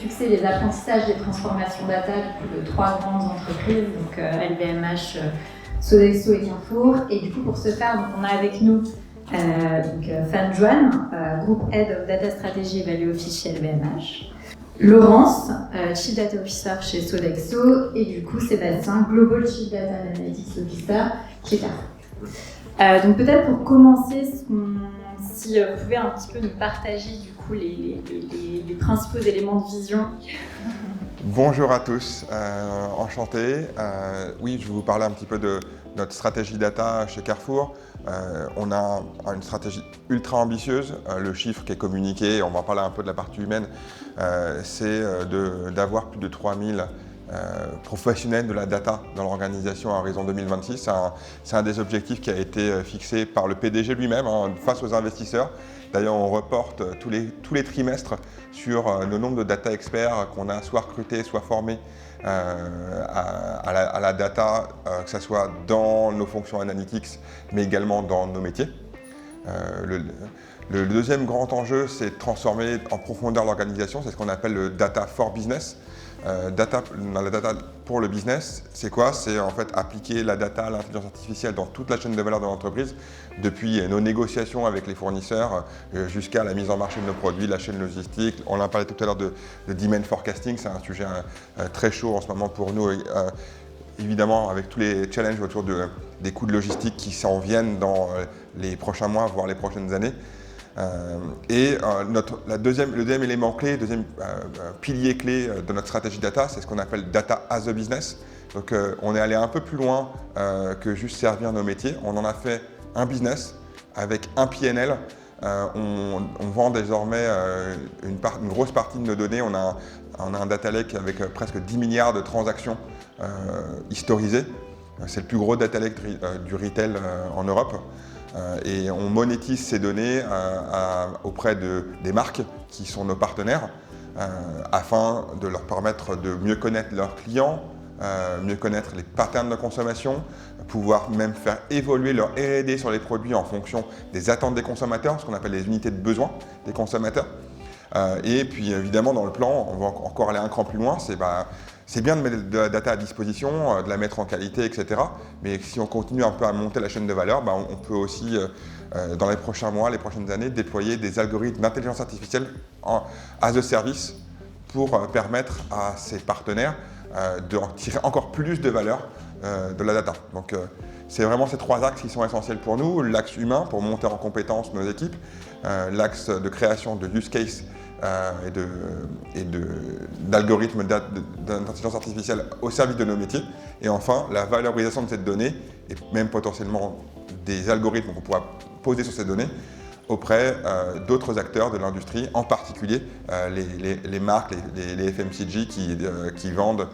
succès les apprentissages des transformations data de 3 grandes entreprises, donc LVMH, Sodexo et Carrefour. Et du coup, pour ce faire, donc, on a avec nous Fan Juan, Group Head of Data Strategy et Value Office chez LVMH. Laurence, Chief Data Officer chez Sodexo. Et du coup, Sébastien, Global Chief Data Analytics Officer chez Carrefour. Donc peut-être pour commencer, si vous pouvez un petit peu nous partager du coup les principaux éléments de vision. Bonjour à tous, enchanté. Oui, je vais vous parler un petit peu de notre stratégie data chez Carrefour. On a une stratégie ultra ambitieuse. Le chiffre qui est communiqué, on va en parler un peu de la partie humaine, c'est d'avoir plus de 3000 professionnels de la data dans l'organisation à horizon 2026. C'est un des objectifs qui a été fixé par le PDG lui-même face aux investisseurs. D'ailleurs, on reporte tous les trimestres sur le nombre de data experts qu'on a soit recrutés, soit formés à la data, que ce soit dans nos fonctions analytics, mais également dans nos métiers. Le deuxième grand enjeu, c'est de transformer en profondeur l'organisation. C'est ce qu'on appelle le data for business. La data pour le business, c'est quoi? C'est en fait appliquer la data, l'intelligence artificielle dans toute la chaîne de valeur de l'entreprise, depuis nos négociations avec les fournisseurs jusqu'à la mise en marché de nos produits, la chaîne logistique. On a parlé tout à l'heure de demand forecasting, c'est un sujet très chaud en ce moment pour nous. Évidemment, avec tous les challenges autour des coûts de logistique qui s'en viennent dans les prochains mois, voire les prochaines années. Le deuxième élément clé, deuxième pilier clé de notre stratégie data, c'est ce qu'on appelle data as a business. Donc on est allé un peu plus loin que juste servir nos métiers. On en a fait un business avec un PNL. On vend désormais une grosse partie de nos données. On a un data lake avec presque 10 milliards de transactions historisées. C'est le plus gros data lake du retail en Europe. Et on monétise ces données auprès des marques qui sont nos partenaires afin de leur permettre de mieux connaître leurs clients, mieux connaître les patterns de consommation, pouvoir même faire évoluer leur R&D sur les produits en fonction des attentes des consommateurs, ce qu'on appelle les unités de besoin des consommateurs. Et puis évidemment dans le plan, on va encore aller un cran plus loin, c'est bien de mettre de la data à disposition, de la mettre en qualité, etc. Mais si on continue un peu à monter la chaîne de valeur, on peut aussi, dans les prochains mois, les prochaines années, déployer des algorithmes d'intelligence artificielle as a service pour permettre à ces partenaires de tirer encore plus de valeur de la data. Donc c'est vraiment ces 3 axes qui sont essentiels pour nous. L'axe humain pour monter en compétence nos équipes, l'axe de création de use case et d'algorithmes d'intelligence artificielle au service de nos métiers. Et enfin, la valorisation de cette donnée et même potentiellement des algorithmes qu'on pourra poser sur ces données auprès d'autres acteurs de l'industrie, en particulier les marques, les FMCG qui vendent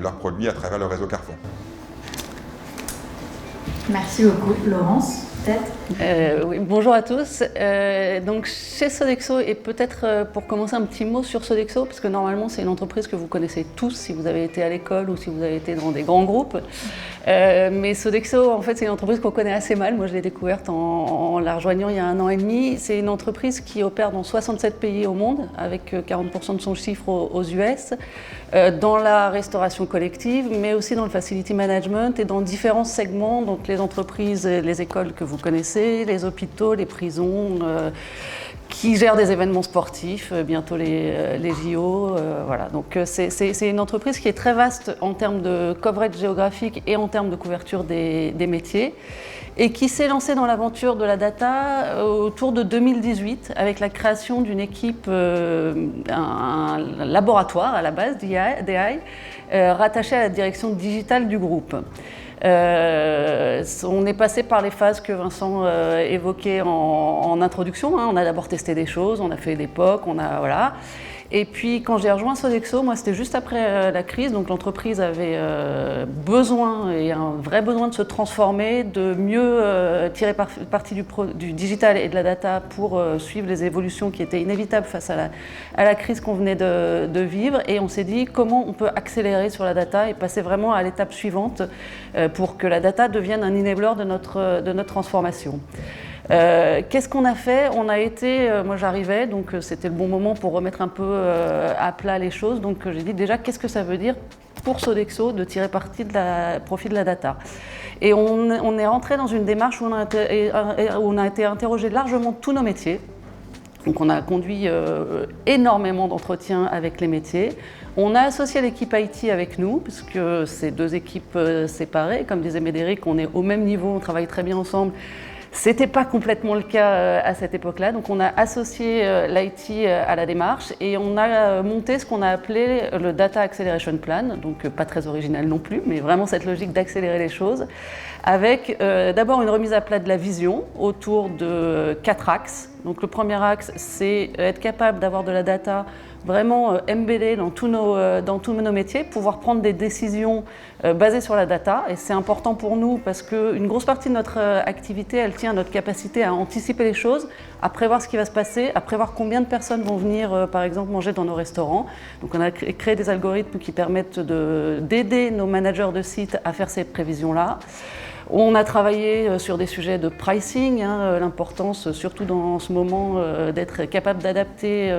leurs produits à travers le réseau Carrefour. Merci beaucoup. Laurence, peut-être oui, bonjour à tous. Donc chez Sodexo, et peut-être pour commencer un petit mot sur Sodexo, parce que normalement c'est une entreprise que vous connaissez tous si vous avez été à l'école ou si vous avez été dans des grands groupes. Mais Sodexo, en fait, c'est une entreprise qu'on connaît assez mal. Moi, je l'ai découverte en la rejoignant il y a 1 an et demi. C'est une entreprise qui opère dans 67 pays au monde, avec 40% de son chiffre aux US, dans la restauration collective, mais aussi dans le facility management et dans différents segments, donc les entreprises, les écoles que vous connaissez, les hôpitaux, les prisons, qui gèrent des événements sportifs, bientôt les JO. Voilà. Donc c'est une entreprise qui est très vaste en termes de coverage géographique et en termes de couverture des métiers, et qui s'est lancée dans l'aventure de la data autour de 2018 avec la création d'une équipe, un laboratoire à la base d'AI, rattaché à la direction digitale du groupe. On est passé par les phases que Vincent évoquait en introduction. On a d'abord testé des choses, on a fait des POC, voilà. Et puis quand j'ai rejoint Sodexo, moi c'était juste après la crise, donc l'entreprise avait besoin, et un vrai besoin, de se transformer, de mieux tirer parti du digital et de la data pour suivre les évolutions qui étaient inévitables face à la crise qu'on venait de vivre. Et on s'est dit comment on peut accélérer sur la data et passer vraiment à l'étape suivante pour que la data devienne un enabler de notre transformation. Qu'est-ce qu'on a fait? On a été, moi j'arrivais, donc c'était le bon moment pour remettre un peu à plat les choses. Donc j'ai dit déjà, qu'est-ce que ça veut dire pour Sodexo de tirer profit de la data? Et on est rentré dans une démarche où on a été interrogé largement tous nos métiers. Donc on a conduit énormément d'entretiens avec les métiers. On a associé l'équipe IT avec nous, puisque c'est deux équipes séparées. Comme disait Médéric, on est au même niveau, on travaille très bien ensemble. C'était pas complètement le cas à cette époque-là, donc on a associé l'IT à la démarche et on a monté ce qu'on a appelé le Data Acceleration Plan, donc pas très original non plus, mais vraiment cette logique d'accélérer les choses, avec d'abord une remise à plat de la vision autour de 4 axes. Donc le premier axe, c'est être capable d'avoir de la data vraiment embeddée dans tous nos métiers, pouvoir prendre des décisions basées sur la data. Et c'est important pour nous parce qu'une grosse partie de notre activité, elle tient à notre capacité à anticiper les choses, à prévoir ce qui va se passer, à prévoir combien de personnes vont venir, par exemple, manger dans nos restaurants. Donc on a créé des algorithmes qui permettent d'aider nos managers de sites à faire ces prévisions-là. On a travaillé sur des sujets de pricing, l'importance, surtout dans ce moment, d'être capable d'adapter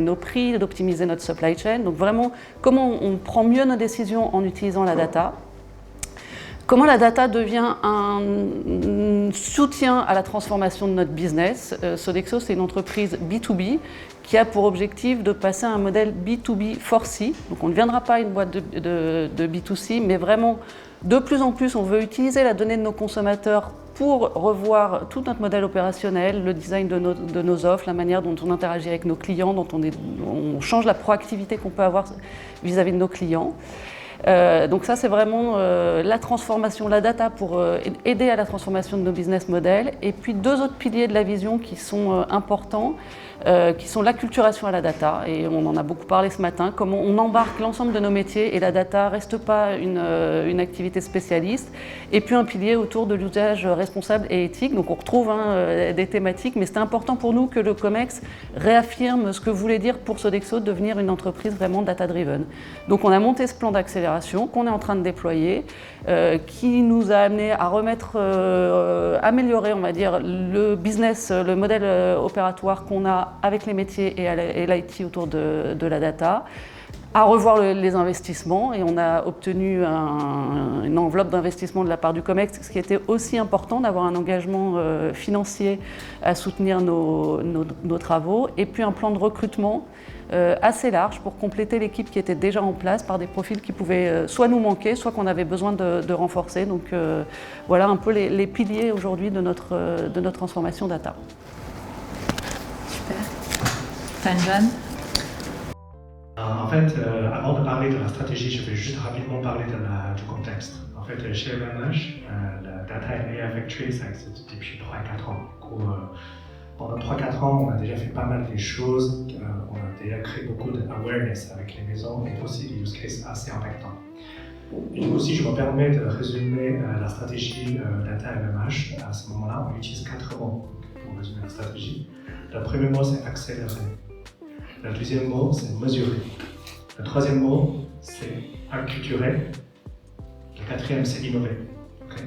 nos prix, d'optimiser notre supply chain. Donc vraiment, comment on prend mieux nos décisions en utilisant la data. Comment la data devient un soutien à la transformation de notre business. Sodexo, c'est une entreprise B2B qui a pour objectif de passer à un modèle B2B4C. Donc on ne deviendra pas une boîte de B2C, mais vraiment, de plus en plus, on veut utiliser la donnée de nos consommateurs pour revoir tout notre modèle opérationnel, le design de nos offres, la manière dont on interagit avec nos clients, dont on change la proactivité qu'on peut avoir vis-à-vis de nos clients. Donc ça, c'est vraiment la transformation, la data pour aider à la transformation de nos business models. Et puis deux autres piliers de la vision qui sont importants, qui sont l'acculturation à la data. Et on en a beaucoup parlé ce matin, comment on embarque l'ensemble de nos métiers et la data ne reste pas une activité spécialiste. Et puis un pilier autour de l'usage responsable et éthique. Donc on retrouve des thématiques, mais c'était important pour nous que le COMEX réaffirme ce que voulait dire pour Sodexo de devenir une entreprise vraiment data-driven. Donc on a monté ce plan d'accélération qu'on est en train de déployer, qui nous a amené à améliorer, on va dire, le business, le modèle opératoire qu'on a avec les métiers et l'IT autour de la data, à revoir les investissements, et on a obtenu une enveloppe d'investissement de la part du COMEX, ce qui était aussi important d'avoir un engagement financier à soutenir nos travaux, et puis un plan de recrutement assez large pour compléter l'équipe qui était déjà en place par des profils qui pouvaient soit nous manquer, soit qu'on avait besoin de renforcer. Donc voilà un peu les piliers aujourd'hui de notre transformation data. Super. Fan-John. En fait, avant de parler de la stratégie, je vais juste rapidement parler du contexte. En fait, chez LVMH, la Data and AI Factory, ça existe depuis 3 à 4 ans. Du coup, pendant 3-4 ans, on a déjà fait pas mal de choses. On a déjà créé beaucoup d'awareness avec les maisons et aussi des use cases assez impactants. Et du coup, si je me permets de résumer la stratégie Data LVMH, à ce moment-là, on utilise 4 mots pour résumer la stratégie. Le premier mot, c'est accélérer. Le deuxième mot, c'est mesurer. Le troisième mot, c'est acculturer. Le quatrième, c'est innover. Okay.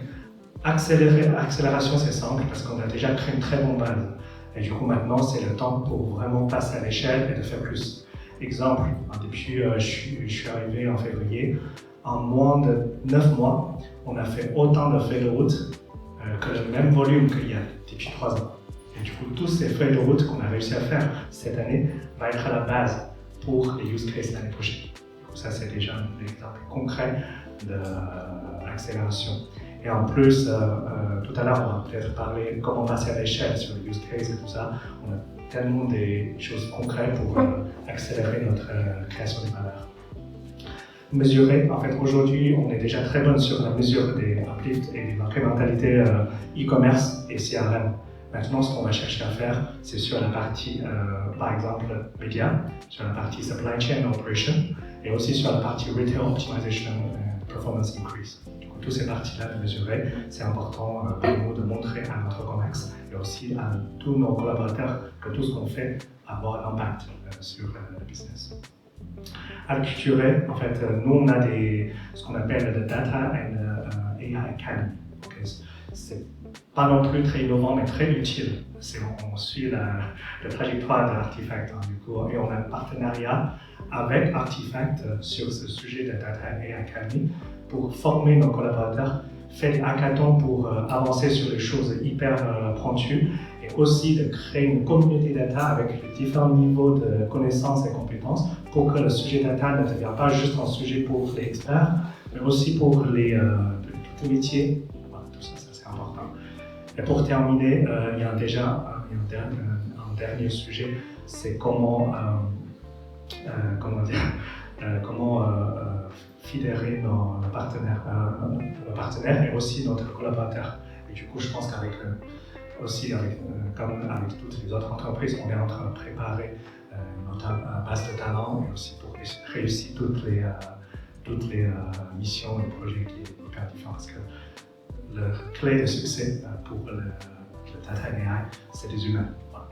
Accélération, c'est simple parce qu'on a déjà créé une très bonne base. Et du coup, maintenant, c'est le temps pour vraiment passer à l'échelle et de faire plus. Exemple, depuis je suis arrivé en février, en moins de 9 mois, on a fait autant de feuilles de route que le même volume qu'il y a depuis 3 ans. Et du coup, tous ces feuilles de route qu'on a réussi à faire cette année va être à la base pour les use cases l'année prochaine. Donc ça, c'est déjà un exemple concret de l'accélération. Et en plus, tout à l'heure, on va peut-être parler comment passer à l'échelle sur les use cases et tout ça. On a tellement des choses concrètes pour accélérer notre création des valeurs. Mesurer, en fait, aujourd'hui, on est déjà très bon sur la mesure des uplifts et des incrémentalités e-commerce et CRM. Maintenant, ce qu'on va chercher à faire, c'est sur la partie, par exemple, média, sur la partie supply chain operation, et aussi sur la partie retail optimization and performance increase. Du coup, toutes ces parties-là de mesurer, c'est important pour nous de montrer à notre COMEX et aussi à tous nos collaborateurs que tout ce qu'on fait a un impact sur le business. Acculturer, en fait, nous on a ce qu'on appelle le Data and AI Academy. Okay. pas non plus très innovant, mais très utile. On suit la trajectoire de Artifact, hein, du coup, et on a un partenariat avec Artifact sur ce sujet de Data AI Academy pour former nos collaborateurs, faire des hackathons pour avancer sur les choses hyper pointues et aussi de créer une communauté data avec les différents niveaux de connaissances et compétences pour que le sujet data ne devienne pas juste un sujet pour les experts, mais aussi pour tous les métiers. Voilà, tout ça, c'est important. Et pour terminer, il y a déjà un dernier sujet, c'est comment fédérer nos partenaires et aussi notre collaborateur. Et du coup, je pense qu'avec comme avec toutes les autres entreprises, on est en train de préparer notre base de talents et aussi pour réussir toutes les missions et projets qui est hyper différent. Parce que la clé de succès pour le Data AI, c'est des humains. Voilà.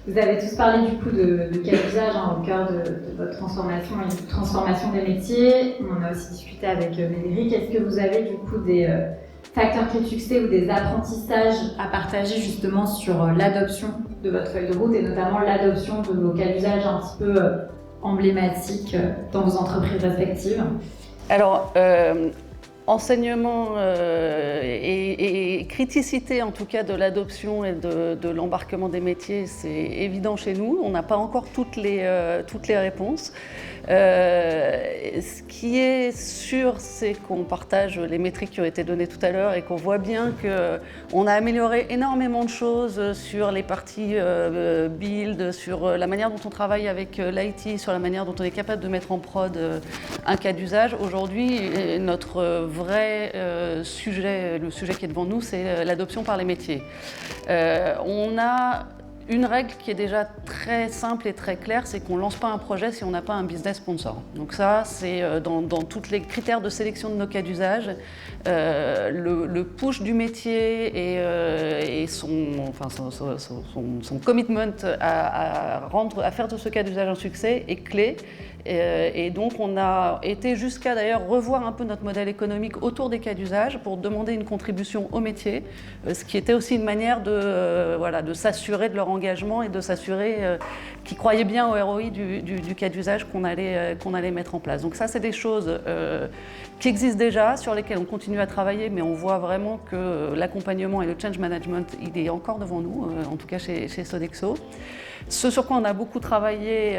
Vous avez tous parlé du coup de cas d'usage au cœur de votre transformation et de transformation des métiers. On a aussi discuté avec Médéric. Est-ce que vous avez du coup des facteurs clés de succès ou des apprentissages à partager justement sur l'adoption de votre feuille de route et notamment l'adoption de vos cas d'usage un petit peu emblématiques dans vos entreprises respectives? Alors, enseignement et criticité en tout cas de l'adoption et de l'embarquement des métiers, c'est évident chez nous. On n'a pas encore toutes les réponses. Ce qui est sûr, c'est qu'on partage les métriques qui ont été données tout à l'heure et qu'on voit bien qu'on a amélioré énormément de choses sur les parties build, sur la manière dont on travaille avec l'IT, sur la manière dont on est capable de mettre en prod un cas d'usage. Aujourd'hui, notre vrai sujet, le sujet qui est devant nous, c'est l'adoption par les métiers. On a une règle qui est déjà très simple et très claire, c'est qu'on ne lance pas un projet si on n'a pas un business sponsor. Donc ça, c'est dans tous les critères de sélection de nos cas d'usage. Le push du métier et son commitment à faire de ce cas d'usage un succès est clé. Et donc on a été jusqu'à d'ailleurs revoir un peu notre modèle économique autour des cas d'usage pour demander une contribution au métier, ce qui était aussi une manière de s'assurer de leur engagement et de s'assurer qu'ils croyaient bien au ROI du cas d'usage qu'on allait mettre en place. Donc ça, c'est des choses qui existent déjà, sur lesquelles on continue à travailler, mais on voit vraiment que l'accompagnement et le change management, il est encore devant nous, en tout cas chez Sodexo. Ce sur quoi on a beaucoup travaillé,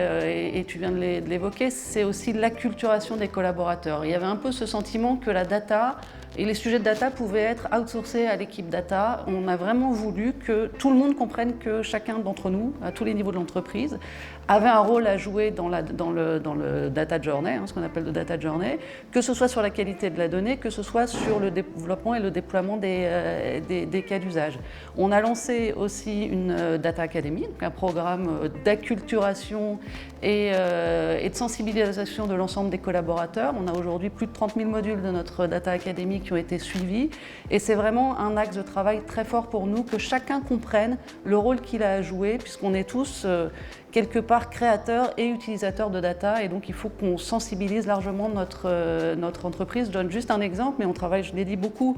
et tu viens de l'évoquer, c'est aussi l'acculturation des collaborateurs. Il y avait un peu ce sentiment que la data et les sujets de data pouvaient être outsourcés à l'équipe data. On a vraiment voulu que tout le monde comprenne que chacun d'entre nous, à tous les niveaux de l'entreprise, avait un rôle à jouer dans le data journey, ce qu'on appelle le data journey, que ce soit sur la qualité de la donnée, que ce soit sur le développement et le déploiement des cas d'usage. On a lancé aussi une Data Academy, donc un programme d'acculturation et de sensibilisation de l'ensemble des collaborateurs. On a aujourd'hui plus de 30 000 modules de notre Data Academy qui ont été suivis et c'est vraiment un axe de travail très fort pour nous que chacun comprenne le rôle qu'il a à jouer puisqu'on est tous quelque part créateurs et utilisateurs de data et donc il faut qu'on sensibilise largement notre entreprise. Je donne juste un exemple, mais on travaille, je l'ai dit, beaucoup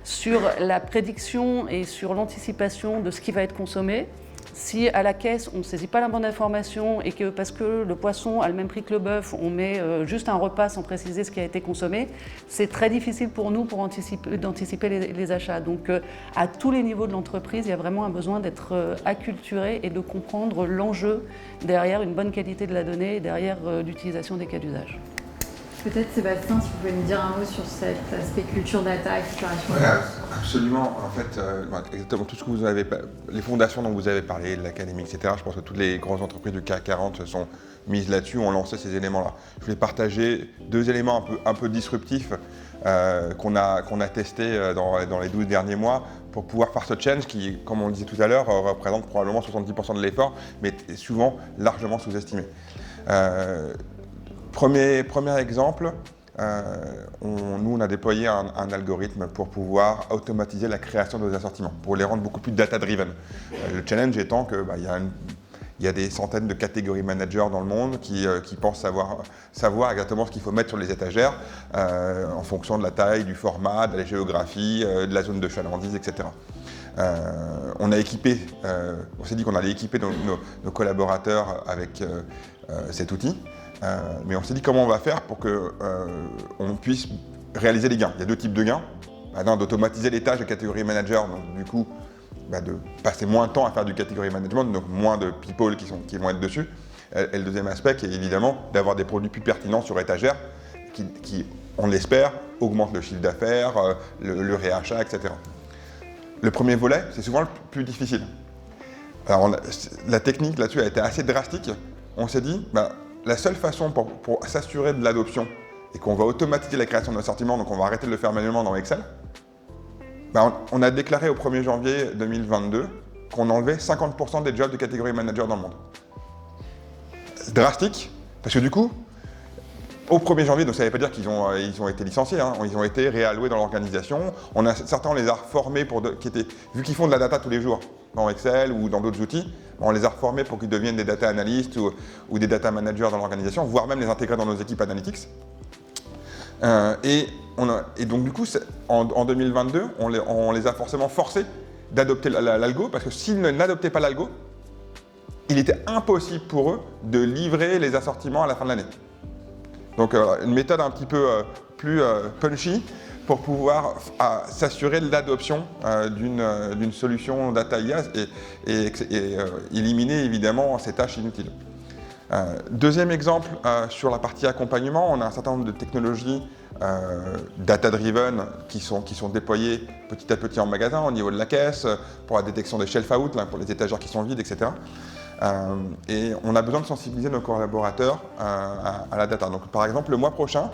sur la prédiction et sur l'anticipation de ce qui va être consommé. Si à la caisse on ne saisit pas la bonne information et que parce que le poisson a le même prix que le bœuf, on met juste un repas sans préciser ce qui a été consommé, c'est très difficile pour nous d'anticiper les achats. Donc à tous les niveaux de l'entreprise, il y a vraiment un besoin d'être acculturé et de comprendre l'enjeu derrière une bonne qualité de la donnée et derrière l'utilisation des cas d'usage. Peut-être Sébastien, si vous pouvez nous dire un mot sur cet aspect culture data, exploration. Ouais, absolument. En fait, exactement tout ce que vous avez, les fondations dont vous avez parlé, l'académie, etc. Je pense que toutes les grandes entreprises du CAC 40 sont mises là-dessus, ont lancé ces éléments-là. Je voulais partager deux éléments un peu disruptifs qu'on a testés dans les 12 derniers mois pour pouvoir faire ce change qui, comme on le disait tout à l'heure, représente probablement 70% de l'effort, mais est souvent largement sous-estimé. Premier exemple, nous on a déployé un algorithme pour pouvoir automatiser la création de nos assortiments, pour les rendre beaucoup plus data-driven. Le challenge étant qu'il Il y a des centaines de catégories managers dans le monde qui pensent savoir exactement ce qu'il faut mettre sur les étagères en fonction de la taille, du format, de la géographie, de la zone de chalandise, etc. On s'est dit qu'on allait équiper nos collaborateurs avec cet outil, mais on s'est dit comment on va faire pour qu'on puisse réaliser des gains. Il y a 2 types de gains. L'un, d'automatiser les tâches de catégorie manager, donc du coup, de passer moins de temps à faire du category management, donc moins de people qui vont être dessus. Et le deuxième aspect, qui est évidemment d'avoir des produits plus pertinents sur étagère, qui on l'espère, augmentent le chiffre d'affaires, le réachat, etc. Le premier volet, c'est souvent le plus difficile. Alors, la technique là-dessus a été assez drastique. On s'est dit, la seule façon pour s'assurer de l'adoption et qu'on va automatiser la création d'un assortiment, donc on va arrêter de le faire manuellement dans Excel, on a déclaré au 1er janvier 2022 qu'on enlevait 50% des jobs de catégorie manager dans le monde. C'est drastique, parce que du coup, au 1er janvier, donc ça ne veut pas dire qu'ils ont été licenciés, hein, ils ont été réalloués dans l'organisation. Certains, on les a reformés vu qu'ils font de la data tous les jours, dans Excel ou dans d'autres outils, on les a reformés pour qu'ils deviennent des data analystes ou des data managers dans l'organisation, voire même les intégrer dans nos équipes analytics. Et donc du coup, en 2022, on les a forcément forcés d'adopter l'algo, parce que s'ils n'adoptaient pas l'algo, il était impossible pour eux de livrer les assortiments à la fin de l'année. Donc une méthode un petit peu plus punchy pour pouvoir s'assurer de l'adoption d'une solution data IA et éliminer évidemment ces tâches inutiles. Deuxième exemple, sur la partie accompagnement, on a un certain nombre de technologies data-driven qui sont déployées petit à petit en magasin, au niveau de la caisse, pour la détection des shelf-out, pour les étagères qui sont vides, etc. Et on a besoin de sensibiliser nos collaborateurs à la data. Donc, par exemple, le mois prochain,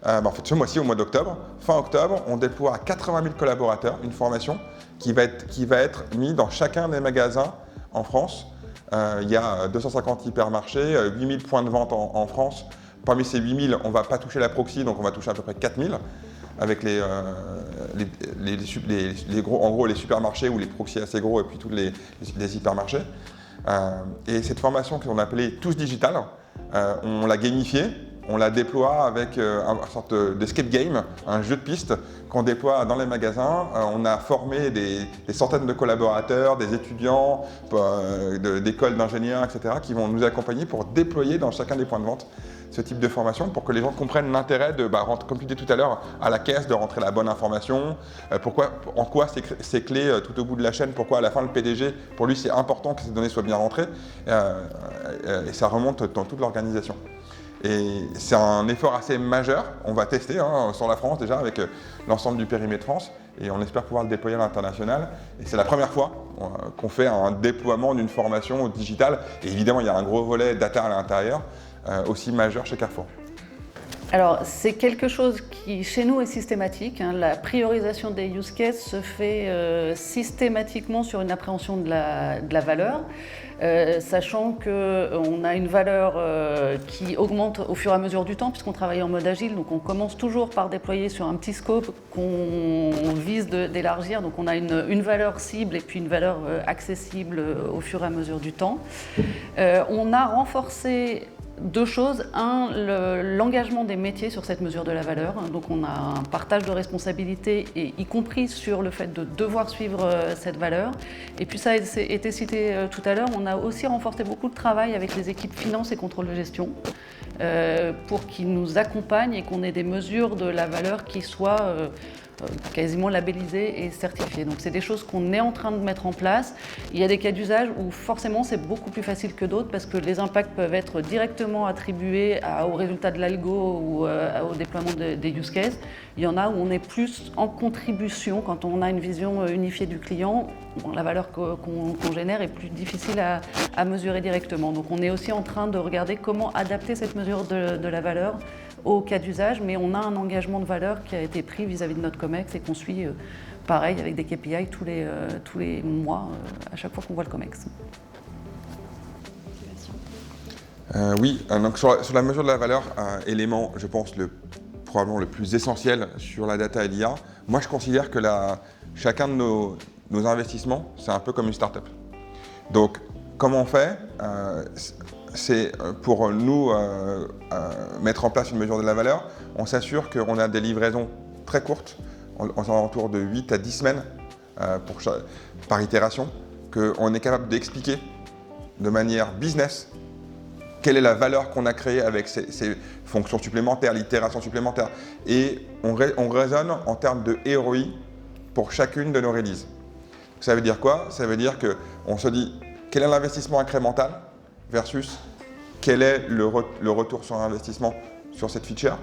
en fait, ce mois-ci, au mois d'octobre, fin octobre, on déploie à 80 000 collaborateurs une formation qui va être mise dans chacun des magasins en France. Il y a 250 hypermarchés, 8000 points de vente en France. Parmi ces 8000, on ne va pas toucher la proxy, donc on va toucher à peu près 4000 avec les gros, en gros les supermarchés ou les proxys assez gros et puis tous les hypermarchés. Et cette formation qu'on appelait Tous Digital, on l'a gamifiée, on la déploie avec une sorte d'escape game, un jeu de piste qu'on déploie dans les magasins. On a formé des centaines de collaborateurs, des étudiants, d'écoles d'ingénieurs, etc. qui vont nous accompagner pour déployer dans chacun des points de vente ce type de formation pour que les gens comprennent l'intérêt de, comme tu disais tout à l'heure, à la caisse, de rentrer la bonne information, en quoi c'est clé tout au bout de la chaîne, pourquoi à la fin le PDG, pour lui c'est important que ces données soient bien rentrées, et ça remonte dans toute l'organisation. Et c'est un effort assez majeur, on va tester sur la France déjà avec l'ensemble du périmètre France, et on espère pouvoir le déployer à l'international. Et c'est la première fois qu'on fait un déploiement d'une formation digitale, et évidemment il y a un gros volet data à l'intérieur, aussi majeur chez Carrefour. Alors, c'est quelque chose qui, chez nous, est systématique. La priorisation des use cases se fait systématiquement sur une appréhension de la valeur, sachant qu'on a une valeur qui augmente au fur et à mesure du temps, puisqu'on travaille en mode agile. Donc, on commence toujours par déployer sur un petit scope qu'on vise d'élargir. Donc, on a une valeur cible et puis une valeur accessible au fur et à mesure du temps. On a renforcé 2 choses. Un, l'engagement des métiers sur cette mesure de la valeur. Donc on a un partage de responsabilités, et y compris sur le fait de devoir suivre cette valeur. Et puis ça a été cité tout à l'heure, on a aussi renforcé beaucoup de travail avec les équipes finance et contrôle de gestion pour qu'ils nous accompagnent et qu'on ait des mesures de la valeur qui soient quasiment labellisées et certifiées. Donc c'est des choses qu'on est en train de mettre en place. Il y a des cas d'usage où forcément c'est beaucoup plus facile que d'autres parce que les impacts peuvent être directement attribués au résultat de l'algo ou au déploiement des use cases. Il y en a où on est plus en contribution quand on a une vision unifiée du client. Bon, la valeur qu'on génère est plus difficile à mesurer directement. Donc on est aussi en train de regarder comment adapter cette mesure de la valeur au cas d'usage, mais on a un engagement de valeur qui a été pris vis-à-vis de notre COMEX et qu'on suit pareil avec des KPI tous les mois à chaque fois qu'on voit le COMEX. Oui, donc sur la mesure de la valeur, élément, je pense, probablement le plus essentiel sur la data et l'IA, moi je considère que chacun de nos investissements, c'est un peu comme une start-up. Donc, comment on fait? C'est pour nous mettre en place une mesure de la valeur, on s'assure qu'on a des livraisons très courtes, en alentour de 8 à 10 semaines par itération, qu'on est capable d'expliquer de manière business quelle est la valeur qu'on a créée avec ces fonctions supplémentaires, l'itération supplémentaire. Et on raisonne en termes de ROI pour chacune de nos releases. Ça veut dire quoi? Ça veut dire qu'on se dit quel est l'investissement incrémental versus quel est le retour sur investissement sur cette feature.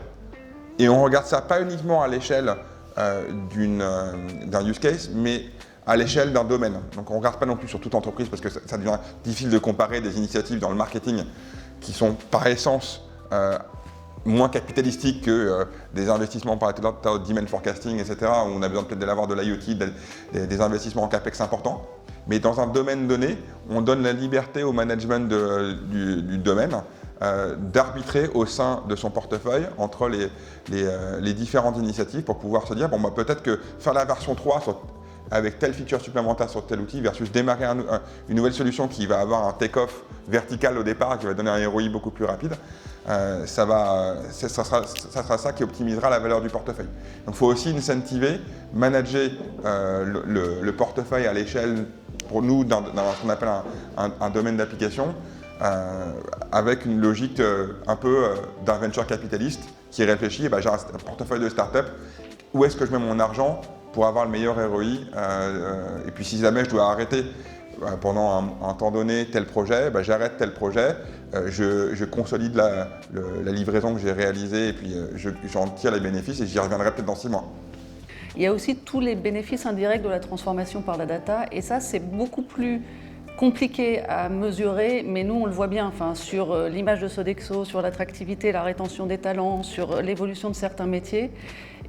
Et on regarde ça pas uniquement à l'échelle d'un use case, mais à l'échelle d'un domaine. Donc on ne regarde pas non plus sur toute entreprise parce que ça devient difficile de comparer des initiatives dans le marketing qui sont par essence moins capitalistiques que des investissements par demand forecasting, etc., où on a besoin peut-être d'avoir de l'IoT, des investissements en CAPEX importants. Mais dans un domaine donné, on donne la liberté au management du domaine d'arbitrer au sein de son portefeuille entre les différentes initiatives pour pouvoir se dire, bon, bah, peut-être que faire la version 3 avec telle feature supplémentaire sur tel outil versus démarrer une nouvelle solution qui va avoir un take-off vertical au départ, qui va donner un ROI beaucoup plus rapide, ça sera ça qui optimisera la valeur du portefeuille. Donc il faut aussi incentiver, manager le portefeuille à l'échelle, pour nous, dans ce qu'on appelle un domaine d'application, avec une logique un peu d'un venture capitaliste qui réfléchit, j'ai un portefeuille de start-up, où est-ce que je mets mon argent pour avoir le meilleur ROI, et puis si jamais je dois arrêter pendant un temps donné tel projet, j'arrête tel projet, je consolide la livraison que j'ai réalisée et puis j'en tire les bénéfices et j'y reviendrai peut-être dans 6 mois. Il y a aussi tous les bénéfices indirects de la transformation par la data et ça c'est beaucoup plus compliqué à mesurer, mais nous on le voit bien sur l'image de Sodexo, sur l'attractivité, la rétention des talents, sur l'évolution de certains métiers.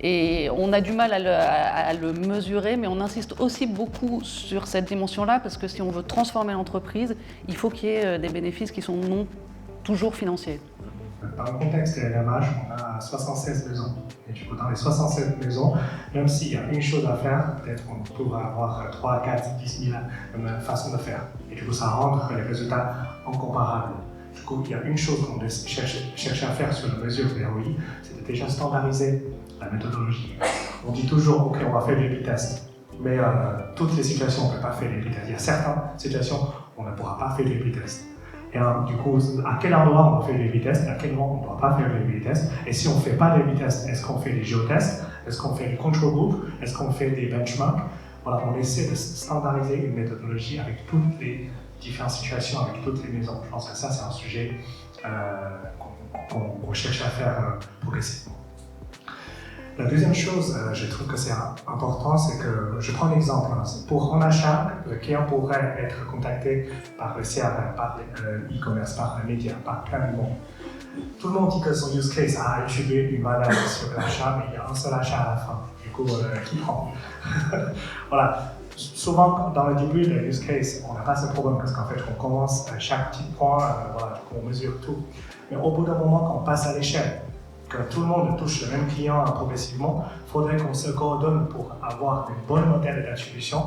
Et on a du mal à le mesurer, mais on insiste aussi beaucoup sur cette dimension-là, parce que si on veut transformer l'entreprise, il faut qu'il y ait des bénéfices qui sont non toujours financiers. Dans le contexte de LVMH, on a 76 maisons. Et du coup, dans les 67 maisons, même s'il y a une chose à faire, peut-être qu'on pourra avoir 3, 4, 10 000 façons de faire. Et du coup, ça rend les résultats incomparables. Du coup, il y a une chose qu'on doit chercher à faire sur la mesure de ROI, c'est de déjà standardiser la méthodologie. On dit toujours, ok, on va faire des A/B tests, mais toutes les situations, on ne peut pas faire des A/B tests. Il y a certaines situations où on ne pourra pas faire des A/B tests. Et du coup, à quel endroit on va faire des A/B tests, à quel moment on ne doit pas faire des A/B tests. Et si on ne fait pas des A/B tests, est-ce qu'on fait des géotests, est-ce qu'on fait des control groups, est-ce qu'on fait des benchmarks. Voilà, on essaie de standardiser une méthodologie avec toutes les différentes situations, avec toutes les maisons. Je pense que ça, c'est un sujet qu'on cherche à faire progressivement. La deuxième chose, je trouve que c'est important, c'est que, je prends un exemple, pour en achat, le client pourrait être contacté par le CRM, par l'e-commerce, par les médias, par plein de monde. Tout le monde dit que son use case a attribué une valeur sur l'achat, mais il y a un seul achat à la fin. Du coup, qui prend? Voilà. Souvent, dans le début de use case, on n'a pas ce problème parce qu'en fait, on commence à chaque petit point, voilà, on mesure tout. Mais au bout d'un moment, quand on passe à l'échelle, que tout le monde touche le même client progressivement, il faudrait qu'on se coordonne pour avoir une bonne modèle d'attribution.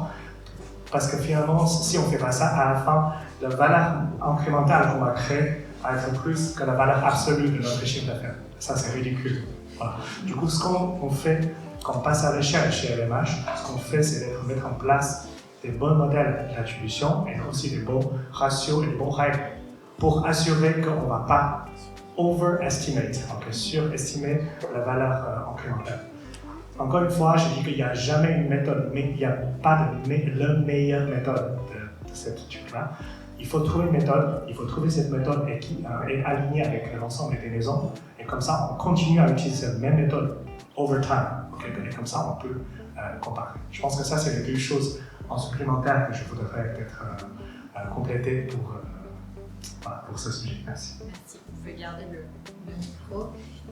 Parce que finalement, si on ne fait pas ça, à la fin, la valeur incrémentale qu'on va créer va être plus que la valeur absolue de notre chiffre d'affaires. Ça, c'est ridicule. Voilà. Du coup, ce qu'on fait quand on passe à l'échelle chez LVMH, ce qu'on fait, c'est de mettre en place des bons modèles d'attribution et aussi des bons ratios et des bons règles pour assurer qu'on ne va pas overestimate, donc surestimer la valeur incrémentale. Encore une fois, je dis qu'il n'y a jamais une méthode, mais il n'y a pas la meilleure méthode de cette étude-là. Il faut trouver une méthode, il faut trouver cette méthode qui est alignée avec l'ensemble des maisons, et comme ça, on continue à utiliser cette même méthode over time, okay? Et comme ça, on peut comparer. Je pense que ça, c'est les deux choses en supplémentaire que je voudrais peut-être compléter pour ce sujet. Merci. Merci. Vous pouvez garder le micro.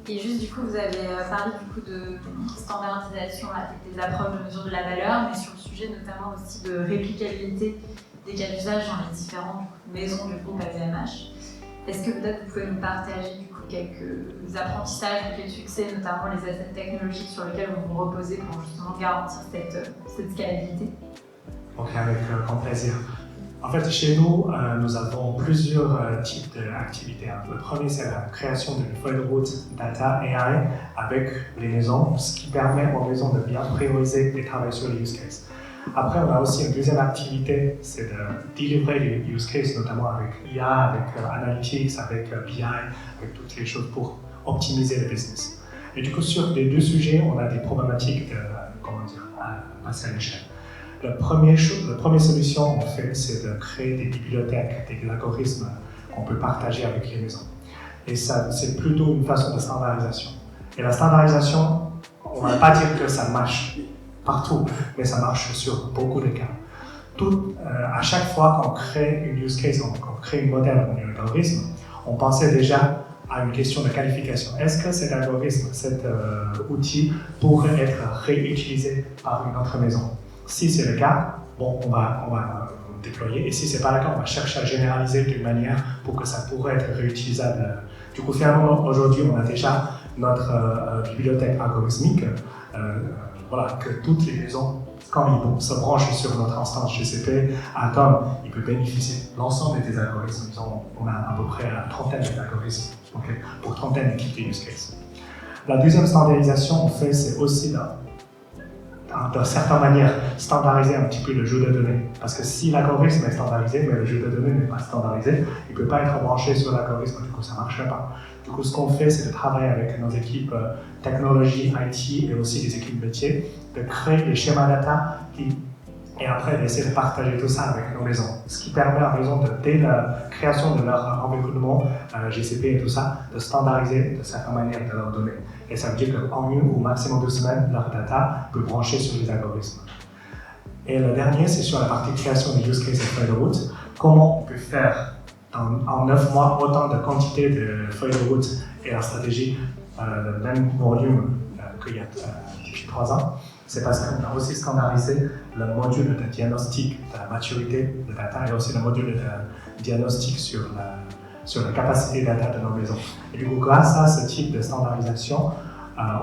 Et juste du coup, vous avez parlé du coup de standardisation avec des approches de mesure de la valeur, mais sur le sujet notamment aussi de réplicabilité des cas d'usage dans les différentes maisons du groupe LVMH. Est-ce que peut-être vous pouvez nous partager du coup quelques apprentissages, quelques succès, notamment les assets technologiques sur lesquels vous vous reposez pour justement garantir cette scalabilité? Ok, avec grand plaisir. En fait, chez nous, nous avons plusieurs types d'activités. Le premier, c'est la création d'une feuille de route data AI avec les maisons, ce qui permet aux maisons de bien prioriser et travailler sur les use cases. Après, on a aussi une deuxième activité, c'est de délivrer les use cases, notamment avec IA, avec Analytics, avec BI, avec toutes les choses pour optimiser le business. Et du coup, sur les deux sujets, on a des problématiques de, passer à l'échelle. La première solution, en fait, c'est de créer des bibliothèques, des algorithmes qu'on peut partager avec les maisons. Et ça, c'est plutôt une façon de standardisation. Et la standardisation, on ne va pas dire que ça marche partout, mais ça marche sur beaucoup de cas. À chaque fois qu'on crée une use case, qu'on crée un modèle ou un algorithme, on pensait déjà à une question de qualification. Est-ce que cet algorithme, cet outil pourrait être réutilisé par une autre maison? Si c'est le cas, bon, on va déployer. Et si ce n'est pas le cas, on va chercher à généraliser d'une manière pour que ça pourrait être réutilisable. Du coup, finalement, aujourd'hui, on a déjà notre bibliothèque algorithmique. Voilà, que toutes les maisons, quand ils se branchent sur notre instance GCP, Atom, ils peuvent bénéficier de l'ensemble des algorithmes. On a à peu près une trentaine d'algorithmes pour trentaine d'équipes de use case. La deuxième standardisation, en fait, c'est aussi d'une certaine manière standardiser un petit peu le jeu de données. Parce que si l'algorithme est standardisé, mais le jeu de données n'est pas standardisé, il ne peut pas être branché sur l'algorithme, du coup ça ne marcherait pas. Du coup, ce qu'on fait, c'est de travailler avec nos équipes technologie, IT et aussi les équipes métiers, de créer des schémas data et après d'essayer de partager tout ça avec nos maisons. Ce qui permet à maison, dès la création de leur environnement GCP et tout ça, de standardiser de certaine manière de leurs données. Et ça veut dire qu'en une ou maximum 2 semaines, leur data peut brancher sur les algorithmes. Et le dernier, c'est sur la partie création des use cases et feuilles de route. Comment on peut faire en 9 mois autant de quantité de feuilles de route et la stratégie, le même volume qu'il y a depuis 3 ans. C'est parce qu'on a aussi standardisé le module de diagnostic de la maturité de data et aussi le module de diagnostic sur la capacité data de nos maisons. Et du coup, grâce à ce type de standardisation,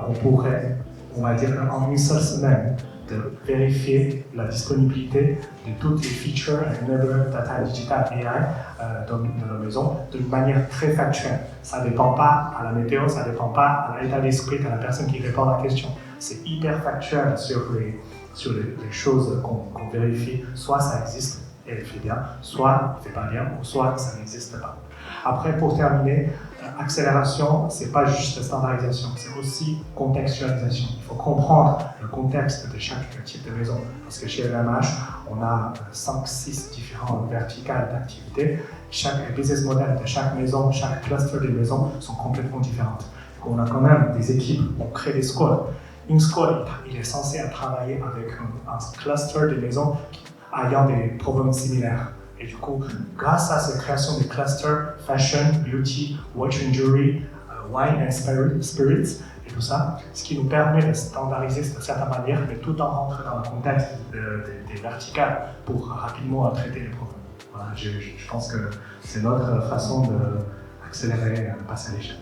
on pourrait, on va dire, en une seule semaine, de vérifier la disponibilité de toutes les features et enabler data digital AI dans nos maisons d'une manière très factuelle. Ça ne dépend pas à la météo, ça ne dépend pas à l'état d'esprit de la personne qui répond à la question. C'est hyper factuel sur les choses qu'on vérifie. Soit ça existe et elle fait bien, soit elle ne fait pas bien, ou soit ça n'existe pas. Après, pour terminer, accélération, ce n'est pas juste standardisation, c'est aussi contextualisation. Il faut comprendre le contexte de chaque type de maison. Parce que chez LVMH, on a 5-6 différentes verticales d'activité. Chaque business model de chaque maison, chaque cluster des maisons sont complètement différentes. Donc on a quand même des équipes, on crée des squads. Une squad, il est censé travailler avec un cluster de maisons ayant des problèmes similaires. Et du coup, grâce à cette création des clusters, fashion, beauty, watch and jewelry, wine and spirits, et tout ça, ce qui nous permet de standardiser de certaine manière, mais tout en rentrant dans le contexte des verticales pour rapidement traiter les problèmes. Voilà, je pense que c'est notre façon d'accélérer, de passer à l'échelle.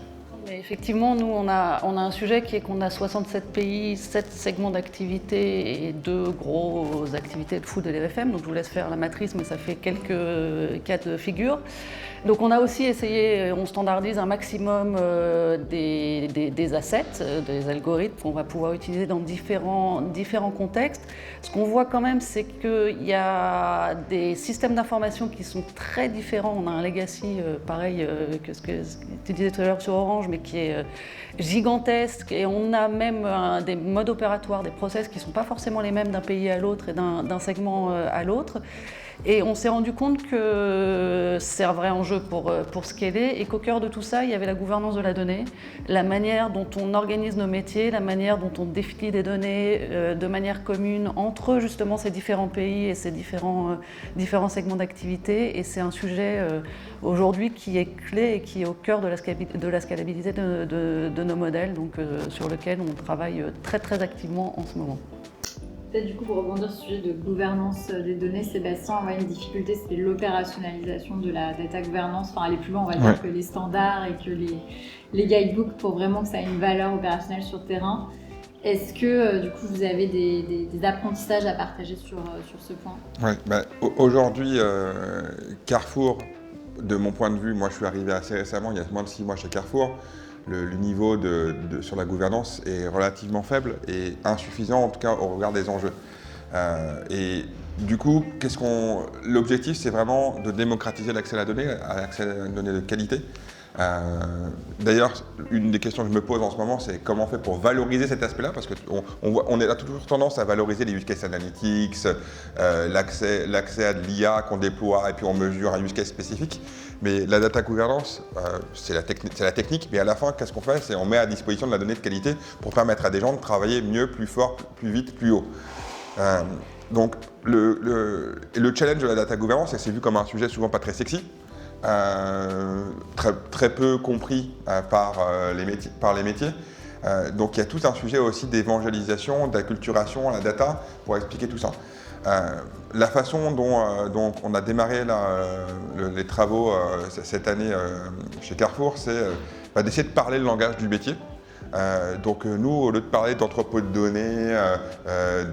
Mais effectivement, nous, on a un sujet qui est qu'on a 67 pays, 7 segments d'activité et 2 grosses activités de food et l'RFM. Donc je vous laisse faire la matrice, mais ça fait quelques cas de figure. Donc on a aussi essayé, on standardise un maximum des assets, des algorithmes qu'on va pouvoir utiliser dans différents contextes. Ce qu'on voit quand même, c'est qu'il y a des systèmes d'information qui sont très différents. On a un legacy pareil que ce que tu disais tout à l'heure sur Orange, mais qui est gigantesque. Et on a même des modes opératoires, des process qui ne sont pas forcément les mêmes d'un pays à l'autre et d'un segment à l'autre. Et on s'est rendu compte que c'est un vrai enjeu pour scaler et qu'au cœur de tout ça, il y avait la gouvernance de la donnée, la manière dont on organise nos métiers, la manière dont on définit des données de manière commune entre justement ces différents pays et ces différents segments d'activité. Et c'est un sujet aujourd'hui qui est clé et qui est au cœur de la scalabilité de nos modèles, donc sur lequel on travaille très très activement en ce moment. Peut-être du coup pour rebondir sur le sujet de gouvernance des données, Sébastien, on voit une difficulté, c'est l'opérationnalisation de la data gouvernance, enfin aller plus loin, on va dire que les standards et que les guidebooks pour vraiment que ça ait une valeur opérationnelle sur le terrain. Est-ce que du coup vous avez des apprentissages à partager sur ce point? Ouais, aujourd'hui, Carrefour, de mon point de vue, moi je suis arrivé assez récemment, il y a moins de 6 mois chez Carrefour, le niveau sur la gouvernance est relativement faible et insuffisant en tout cas au regard des enjeux. Et du coup, l'objectif c'est vraiment de démocratiser l'accès à la donnée de qualité. D'ailleurs, une des questions que je me pose en ce moment, c'est comment on fait pour valoriser cet aspect-là, parce qu'on a toujours tendance à valoriser les use case analytics, l'accès à de l'IA qu'on déploie et puis on mesure un use case spécifique. Mais la data governance, c'est la technique, mais à la fin, qu'est-ce qu'on fait? C'est on met à disposition de la donnée de qualité pour permettre à des gens de travailler mieux, plus fort, plus vite, plus haut. Donc le challenge de la data governance, c'est vu comme un sujet souvent pas très sexy. Très peu compris par les métiers. Donc il y a tout un sujet aussi d'évangélisation, d'acculturation à la data pour expliquer tout ça. La façon dont on a démarré les travaux cette année chez Carrefour, c'est d'essayer de parler le langage du métier. Donc nous, au lieu de parler d'entrepôt de données,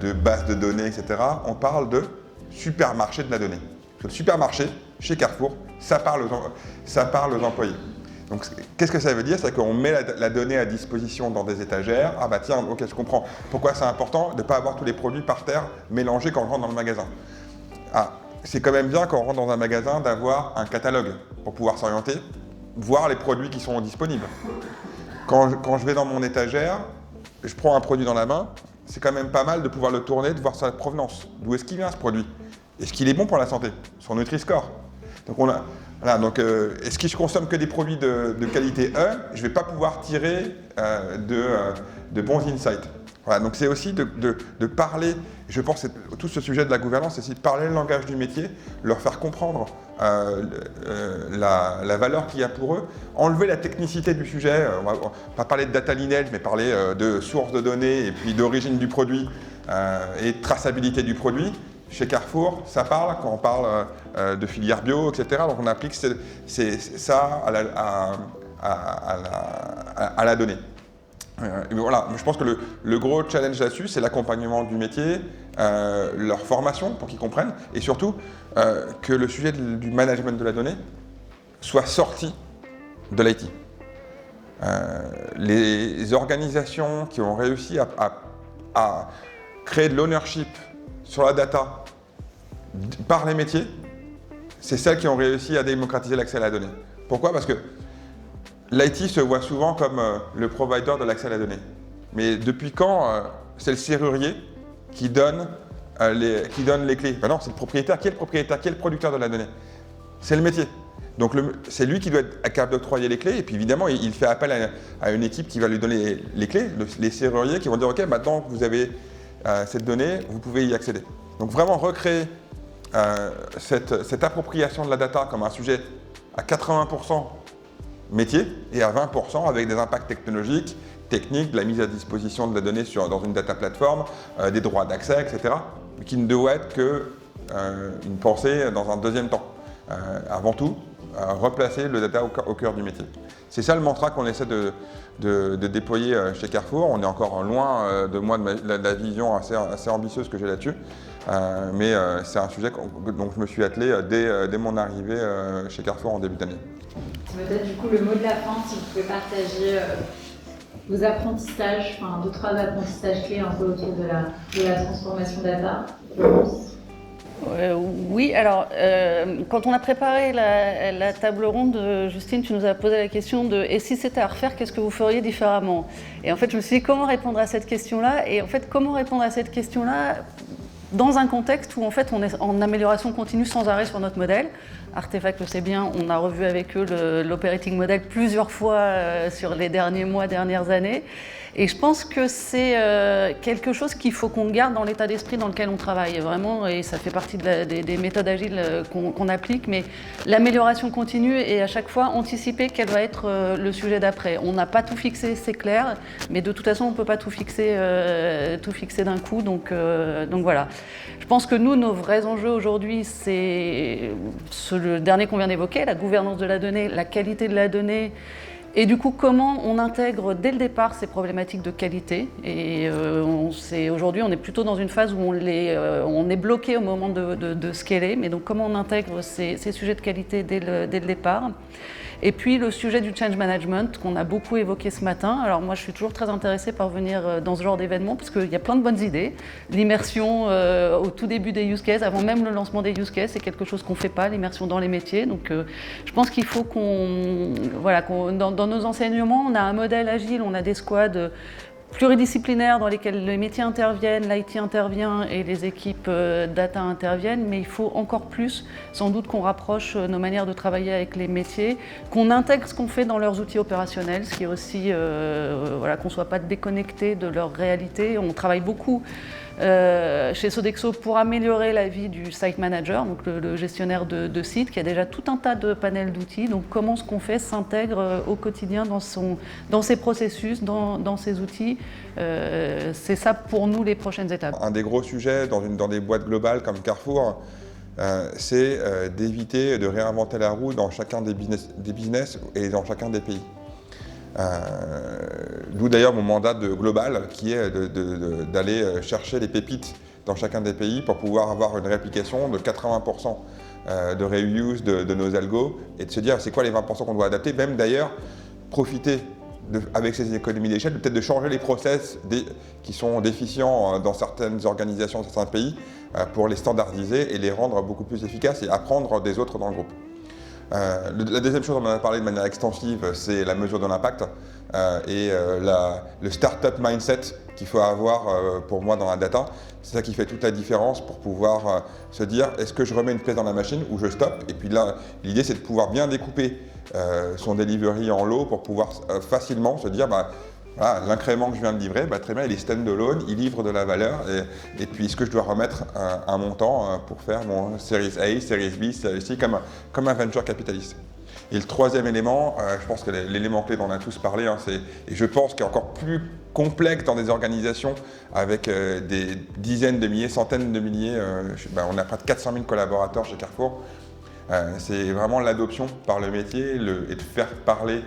de base de données, etc., on parle de supermarché de la donnée. Le supermarché, chez Carrefour, ça parle aux employés. Donc qu'est-ce que ça veut dire? C'est qu'on met la donnée à disposition dans des étagères. Ah bah tiens, ok, je comprends. Pourquoi c'est important de ne pas avoir tous les produits par terre mélangés quand on rentre dans le magasin? Ah, c'est quand même bien quand on rentre dans un magasin d'avoir un catalogue pour pouvoir s'orienter, voir les produits qui sont disponibles. Quand je vais dans mon étagère, je prends un produit dans la main, c'est quand même pas mal de pouvoir le tourner, de voir sa provenance. D'où est-ce qu'il vient ce produit? Est-ce qu'il est bon pour la santé? Son Nutri-Score. Donc est-ce que je consomme que des produits de qualité E? Je ne vais pas pouvoir tirer de bons insights. Voilà, donc c'est aussi de parler, je pense que tout ce sujet de la gouvernance, c'est aussi de parler le langage du métier, leur faire comprendre la valeur qu'il y a pour eux, enlever la technicité du sujet, on va pas parler de data lineage, mais parler de source de données et puis d'origine du produit et de traçabilité du produit. Chez Carrefour, ça parle quand on parle de filière bio, etc. Donc on applique ça à la donnée. Voilà, je pense que le gros challenge là-dessus, c'est l'accompagnement du métier, leur formation pour qu'ils comprennent, et surtout que le sujet du management de la donnée soit sorti de l'IT. Les organisations qui ont réussi à créer de l'ownership sur la data par les métiers, c'est celles qui ont réussi à démocratiser l'accès à la donnée. Pourquoi? Parce que l'IT se voit souvent comme le provider de l'accès à la donnée. Mais depuis quand c'est le serrurier qui donne les clés? Ben non, c'est le propriétaire. Qui est le propriétaire? Qui est le producteur de la donnée? C'est le métier. Donc c'est lui qui doit être capable d'octroyer les clés. Et puis évidemment, il fait appel à une équipe qui va lui donner les clés, les serruriers qui vont dire « Ok, maintenant que vous avez cette donnée, vous pouvez y accéder ». Donc vraiment recréer cette appropriation de la data comme un sujet à 80% métier et à 20% avec des impacts technologiques, techniques, de la mise à disposition de la donnée dans une data platform, des droits d'accès, etc., qui ne doit être qu'une pensée dans un deuxième temps. Avant tout, replacer le data au cœur du métier. C'est ça le mantra qu'on essaie de déployer chez Carrefour. On est encore loin de la vision assez ambitieuse que j'ai là-dessus. Mais c'est un sujet dont je me suis attelé dès mon arrivée chez Carrefour en début d'année. Peut-être du coup le mot de la fin, si vous pouvez partager vos apprentissages, enfin 2-3 apprentissages clés un peu autour de la transformation data. Oui, alors quand on a préparé la table ronde, Justine, tu nous as posé la question de « et si c'était à refaire, qu'est-ce que vous feriez différemment ?» Et en fait, je me suis dit comment répondre à cette question-là. Et en fait, comment répondre à cette question-là dans un contexte où en fait on est en amélioration continue sans arrêt sur notre modèle. Artefact le sait bien, on a revu avec eux l'operating model plusieurs fois sur les derniers mois, dernières années. Et je pense que c'est quelque chose qu'il faut qu'on garde dans l'état d'esprit dans lequel on travaille, vraiment, et ça fait partie des méthodes agiles qu'on applique, mais l'amélioration continue et à chaque fois anticiper quel va être le sujet d'après. On n'a pas tout fixé, c'est clair, mais de toute façon on ne peut pas tout fixer d'un coup, donc voilà. Je pense que nous, nos vrais enjeux aujourd'hui, c'est le dernier qu'on vient d'évoquer, la gouvernance de la donnée, la qualité de la donnée, Et du coup, comment on intègre dès le départ ces problématiques de qualité? Et aujourd'hui, on est plutôt dans une phase où on est bloqué au moment de scaler, mais donc comment on intègre ces sujets de qualité dès le départ? Et puis le sujet du change management qu'on a beaucoup évoqué ce matin. Alors moi je suis toujours très intéressée par venir dans ce genre d'événement parce qu'il y a plein de bonnes idées. L'immersion au tout début des use cases, avant même le lancement des use cases, c'est quelque chose qu'on ne fait pas, l'immersion dans les métiers. Donc je pense qu'il faut dans nos enseignements, on a un modèle agile, on a des squads pluridisciplinaires dans lesquels les métiers interviennent, l'IT intervient et les équipes data interviennent, mais il faut encore plus, sans doute, qu'on rapproche nos manières de travailler avec les métiers, qu'on intègre ce qu'on fait dans leurs outils opérationnels, ce qui est aussi qu'on ne soit pas déconnecté de leur réalité. On travaille beaucoup chez Sodexo pour améliorer la vie du site manager, donc le gestionnaire de site, qui a déjà tout un tas de panels d'outils. Donc comment ce qu'on fait s'intègre au quotidien dans ses processus, dans ses outils. C'est ça pour nous les prochaines étapes. Un des gros sujets dans des boîtes globales comme Carrefour, c'est d'éviter de réinventer la roue dans chacun des business et dans chacun des pays. D'où d'ailleurs mon mandat de global qui est d'aller chercher les pépites dans chacun des pays pour pouvoir avoir une réplication de 80% de reuse de nos algos et de se dire c'est quoi les 20% qu'on doit adapter, même d'ailleurs profiter avec ces économies d'échelle peut-être de changer les process qui sont déficients dans certaines organisations, certains pays pour les standardiser et les rendre beaucoup plus efficaces et apprendre des autres dans le groupe. La deuxième chose dont on a parlé de manière extensive, c'est la mesure de l'impact et le start-up mindset qu'il faut avoir pour moi dans la data. C'est ça qui fait toute la différence pour pouvoir se dire est-ce que je remets une pièce dans la machine ou je stoppe? Et puis là, l'idée c'est de pouvoir bien découper son delivery en lots pour pouvoir facilement se dire voilà, l'incrément que je viens de livrer, très bien, il est stand-alone, il livre de la valeur et puis est-ce que je dois remettre un montant pour faire mon Series A, Series B, Series C comme un venture capitaliste. Et le troisième élément, je pense que l'élément clé dont on a tous parlé, et je pense qu'il est encore plus complexe dans des organisations avec des dizaines de milliers, centaines de milliers, on a près de 400 000 collaborateurs chez Carrefour, c'est vraiment l'adoption par le métier et de faire parler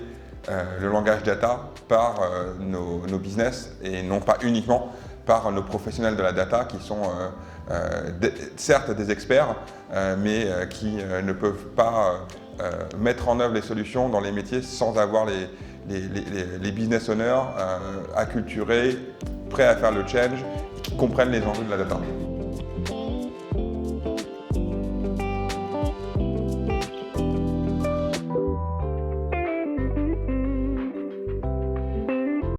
le langage data par nos business et non pas uniquement par nos professionnels de la data qui sont certes des experts mais qui ne peuvent pas mettre en œuvre les solutions dans les métiers sans avoir les business owners acculturés, prêts à faire le change et qui comprennent les enjeux de la data.